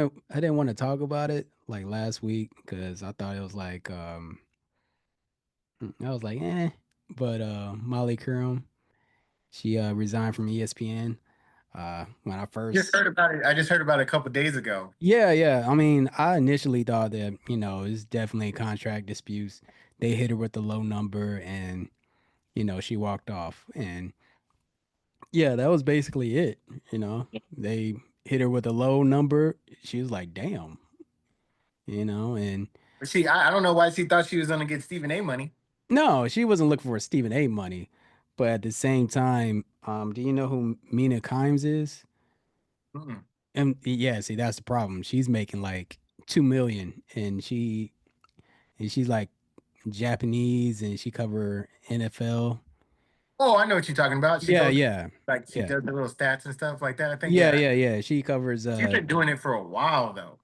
I didn't want to talk about it like last week because I thought it was like I was like but Molly Qerim, she resigned from ESPN. When I Just first heard about it. I just heard about it a couple days ago. yeah, I mean, I initially thought that it's definitely contract disputes. They hit her with the low number, and she walked off, and yeah, that was basically it. They hit her with a low number. She was like, "Damn," and But see, I don't know why she thought she was gonna get Stephen A money. no, she wasn't looking for Stephen A. money, but at the same time, do you know who Mina Kimes is? Mm-mm. And yeah, see, that's the problem. She's making like 2 million, and she's like Japanese, and she cover NFL. Oh, I know what you're talking about. She Yeah, goes yeah, like she yeah, does the little stats and stuff like that. I think yeah, yeah. yeah, yeah. She covers She's been doing it for a while though.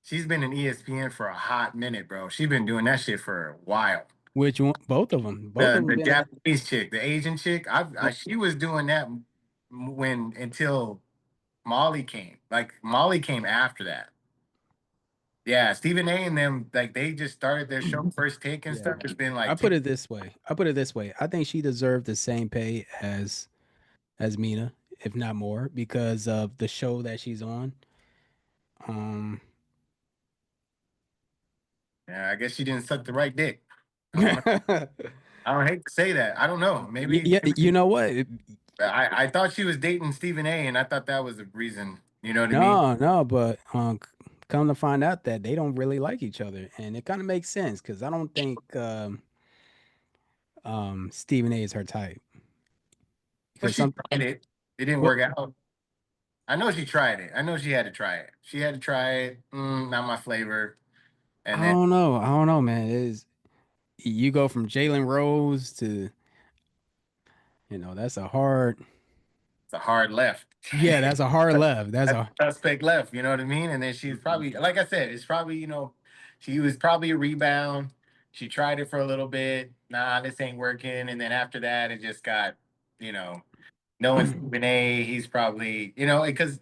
She's been in ESPN for a hot minute, bro. She's been doing that shit for a while. which one? Both of them. Both of The them the been in. Japanese chick, the Asian chick, she was doing that when until Molly came. Like Molly came after that. Yeah, Stephen A. and them, like they just started their show first take and Yeah. stuff. It's been I like put 10. it this way. I put it this way. I think she deserved the same pay as Mina, if not more, because of the show that she's on. Um, Yeah, I guess she didn't suck the right dick. I don't know. yeah, I don't hate to say that. I don't know. yeah, you know what? I thought she was dating Stephen A. and I thought that was the reason. You know what I mean? No, no, but come to find out that they don't really like each other, and it kind of makes sense because I don't think Stephen A is her type. Well, Because she some, tried it. It didn't well, work out. I know she tried it. I know she had to try it. She had to try it. Not my flavor. And then I don't know, man. Is you go from Jalen Rose to that's a hard. it's a hard left. Yeah, that's a hard left. That's That's a. suspect left. You know what I mean? And then she's probably, like I said, it's probably she was probably a rebound. She tried it for a little bit. Nah, this ain't working. And then after that, it just got, you know, knowing Stephen A. He's probably, because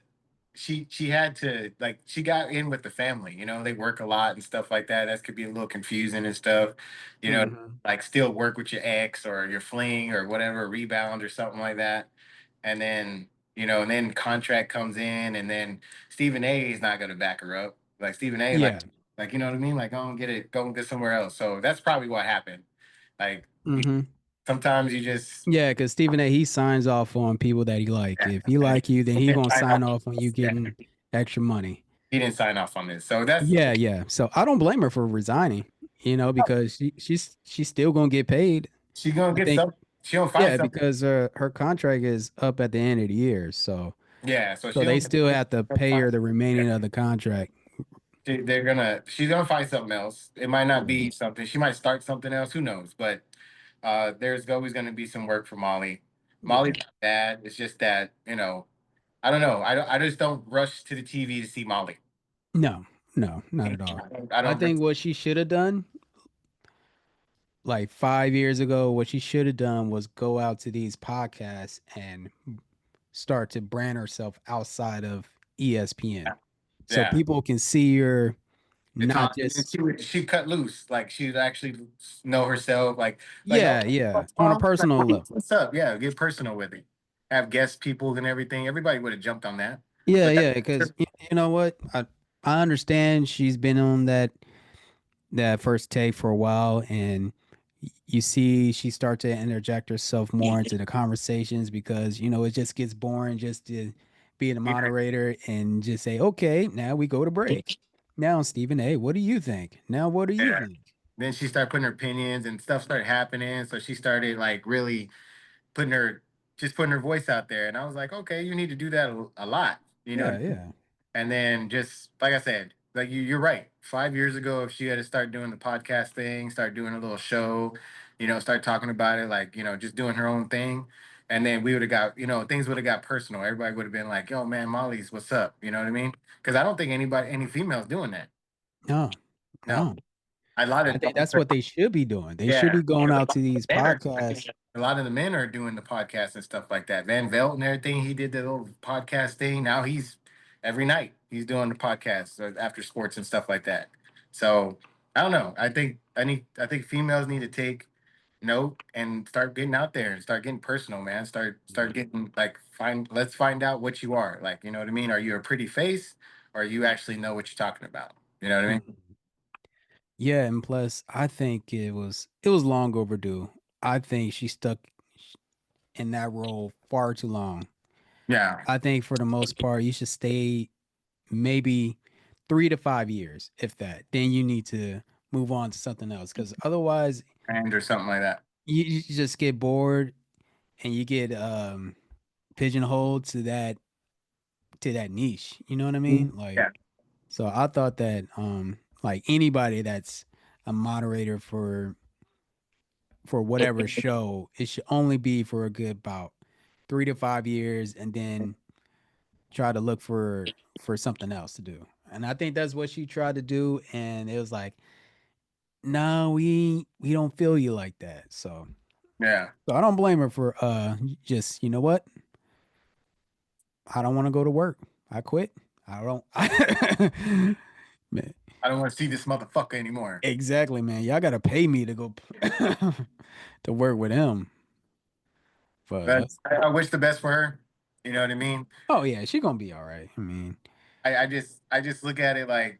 she had to like she got in with the family. They work a lot and stuff like that. That could be a little confusing and stuff. You know, Mhm. like still work with your ex or your fling or whatever, rebound or something like that. And then and then contract comes in, and then Stephen A. is not going to back her up. Like Stephen A. Yeah. Like you know what I mean? Like go and get it, go and get somewhere else. So that's probably what happened. Like Hmm. sometimes you just Yeah, because Stephen A. he signs off on people that he like. If he like you, then he gonna sign off. sign off on you Yeah, getting extra money. he didn't sign off on this. So that's Yeah, yeah. So I don't blame her for resigning. Because she's still gonna get paid. she gonna I get think. some. She gonna find Yeah, something. because her contract is up at the end of the year, Yeah, so so she'll they still have to pay find. her the remaining of the contract. She's gonna find something else. It might not Yeah. be something. She might start something else. Who knows? But there's always gonna be some work for Molly. Yeah. Molly's not bad. It's just that I don't know. I just don't rush to the TV to see Molly. No, no, not at all. I I don't. think what she should have done, like 5 years ago, what she should have done was go out to these podcasts and start to brand herself outside of ESPN, so Yeah. people can see her The not time and just she cut loose. Like she'd actually know herself. Like oh, yeah, yeah, what's on a wrong? Like, personal level. what's up? Yeah, get personal with it. Have guest people and everything. Everybody would have jumped on that. Yeah, But yeah, because you know what? I understand she's been on that first take for a while, and you see she start to interject herself more into the conversations because it just gets boring just to be the moderator and just say, okay, now we go to break. Now, Stephen A, what do you think? Now, what do you yeah. think? Then she started putting her opinions and stuff started happening. So she started like really putting her putting her voice out there. And I was like, okay, you need to do that a lot, Yeah, yeah, And then just like I said, like you're right. 5 years ago, if she had to start doing the podcast thing, start doing a little show, start talking about it, like, just doing her own thing. And then we would have got, things would have got personal. Everybody would have been like, yo, man, Molly's, what's up? You know what I mean? Because I don't think any females doing that. no, No. no. A lot I of, think that's what they should be doing. They should yeah. be going out to these podcasts. A lot of the men are doing the podcast and stuff like that. Van Velt and everything, he did the little podcast thing. Now he's every night he's doing the podcast after sports and stuff like that. So I don't know. I think females need to take note and start getting out there and start getting personal, man. Start getting like let's find out what you are. Like, you know what I mean? Are you a pretty face or you actually know what you're talking about? You know what I mean? Mhm. Yeah, and plus, I think it was long overdue. I think she stuck in that role far too long. Yeah. I think for the most part, you should stay maybe 3 to 5 years, if that. Then you need to move on to something else, because otherwise, And or something like that. you just get bored and you get pigeonholed to that niche. You know what I mean? Like, Yeah. so I thought that like anybody that's a moderator for whatever show, it should only be for a good about 3 to 5 years, and then try to look for something else to do. And I think that's what she tried to do, and it was like, no, we don't feel you like that. Yeah. So I don't blame her for just, you know what? I don't want to go to work. I quit. I don't. Man, I don't want to see this motherfucker anymore. exactly, man. Y'all gotta pay me to go to work with him. But I wish the best for her. You know what I mean? oh yeah, she gonna be all right. I mean, I just look at it like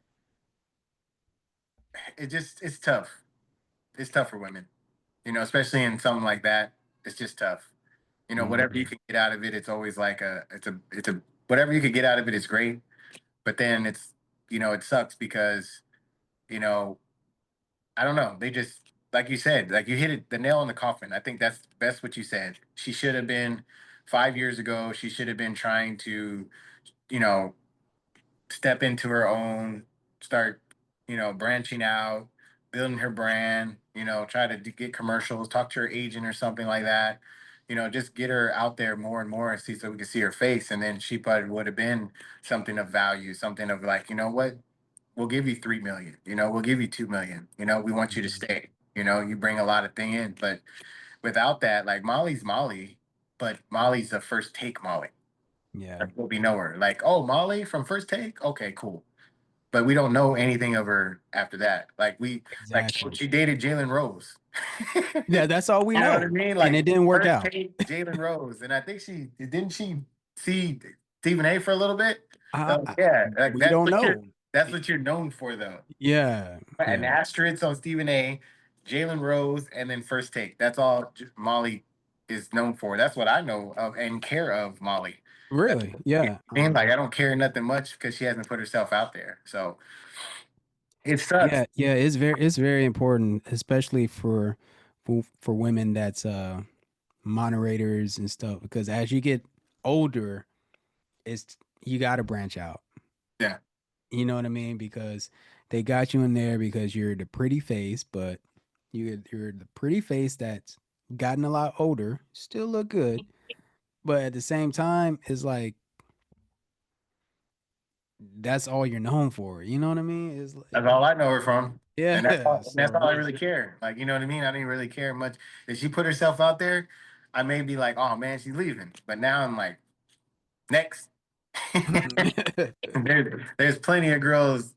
it's tough. It's tough for women. You know, especially in something like that. It's just tough. You know, whatever you mhm, can get out of it, it's always like it's a whatever you could get out of it is great. But then it's you know, it sucks because, you know, I don't know. They just like you said, like you hit it the nail on the coffin. I think that's best what you said. She should have been 5 years ago, she should have been trying to, you know, step into her own, start, you know, branching out, building her brand, you know, try to get commercials, talk to her agent or something like that. You know, just get her out there more and more and see so we can see her face. And then she probably would have been something of value, something of like, you know what, we'll give you 3 million, you know, we'll give you 2 million, you know, we want you to mhm. stay. You know, you bring a lot of thing in. But without that, like Molly's Molly, but Molly's a first take Molly. Yeah, That's what we know her. Like, oh, Molly from first take? Okay, cool, but we don't know anything of her after that. Like exactly. she dated Jalen Rose. You Yeah, that's all we know what I know, mean? and it Like didn't work first out. take Jalen Rose, and I think she didn't she see Stephen A for a little bit. I, So I, yeah, like we don't know. that's what you're known for though. Yeah, An yeah. asterisk on Stephen A, Jalen Rose, and then first take. That's all Molly is known for. That's what I know of and care of Molly. That's Really? I Yeah. mean, like I don't care nothing much because she hasn't put herself out there. So it sucks. Yeah, yeah, it's very important, especially for women that's moderators and stuff, because as you get older, it's you got to branch out. Yeah. You know what I mean? Because they got you in there because you're the pretty face, but you're the pretty face that's gotten a lot older, still look good, but at the same time, it's like that's all you're known for. You know what I mean? It's That's like, all I know her from. yeah. And that's all So I really care. Like, you know what I mean? I didn't really care much. If she put herself out there, I may be like, oh man, she's leaving. But now I'm like, next. There's plenty of girls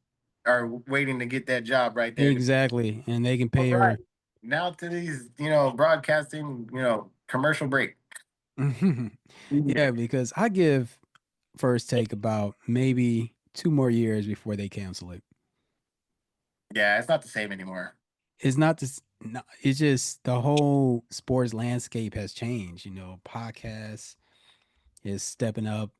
are waiting to get that job right there. exactly, and they can All pay right. her. Now to these, you know, broadcasting, you know, commercial break. Yeah, because I give First Take about maybe 2 more years before they cancel it. Yeah, it's not the same anymore. It's not this. No, it's just the whole sports landscape has changed. Podcasts is stepping up.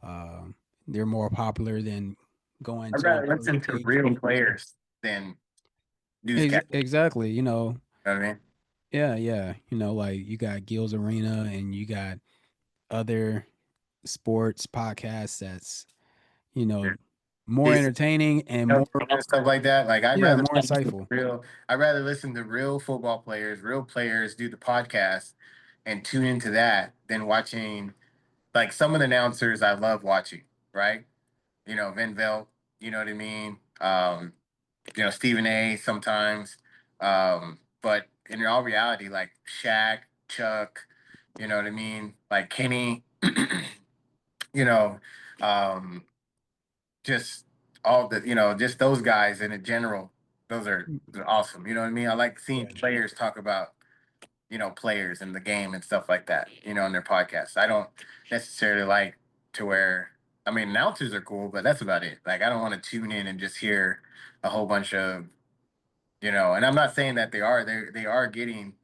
Um, they're more popular than going I'd to rather First listen to Take. real players than newscasters. Exactly. You know what I mean? Yeah, yeah. Like you got Gil's Arena and you got other sports podcasts that's you know more It's, entertaining and you know, more, and stuff like that. Like yeah, more insightful. I'd rather listen to real football players, real players do the podcast and tune into that than watching like some of the announcers I love watching, right? You know, Van Velt, you know what I mean? You know, Stephen A sometimes. But in all reality, like Shaq, Chuck, you know what I mean? Like Kenny, you know, um, just all the just those guys in general. Those are they're awesome. You know what I mean? I like seeing Yeah. players talk about players in the game and stuff like that. On their podcasts. I don't necessarily like to where. I mean, announcers are cool, but that's about it. Like, I don't want to tune in and just hear a whole bunch of and I'm not saying that they are getting,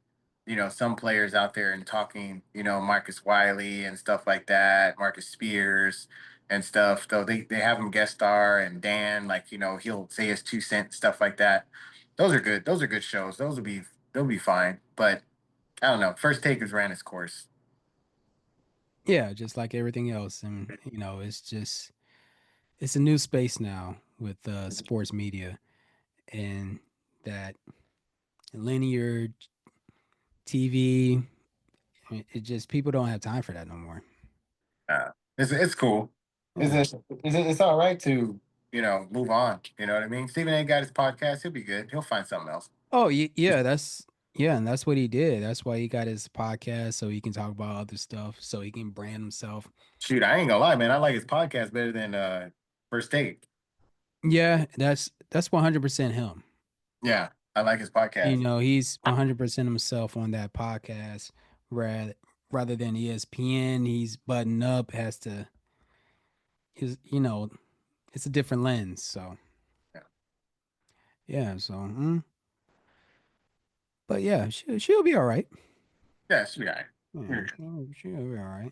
some players out there and talking, Marcus Wiley and stuff like that, Marcus Spears and stuff. Though they have him guest star and Dan, like, he'll say his 2 cents, stuff like that. Those are good. Those are good shows. They'll be fine. But I don't know. First Take has ran its course. Yeah, just like everything else. And, it's a new space now with sports media and that linear TV. It just, people don't have time for that no more. It's cool. Yeah. It's all right to move on. You know what I mean? Stephen A. got his podcast. He'll be good. He'll find something else. Oh, yeah, yeah, and that's what he did. That's why he got his podcast so he can talk about other stuff, so he can brand himself. Shoot, I ain't gonna lie, man. I like his podcast better than First Take. Yeah, that's 100% him. Yeah, I like his podcast. He's 100% himself on that podcast rather rather than ESPN. He's buttoned up, has to his it's a different lens. So, Yeah, yeah, so but yeah, she'll be all right. yeah, it's right. Yeah, she'll be all right.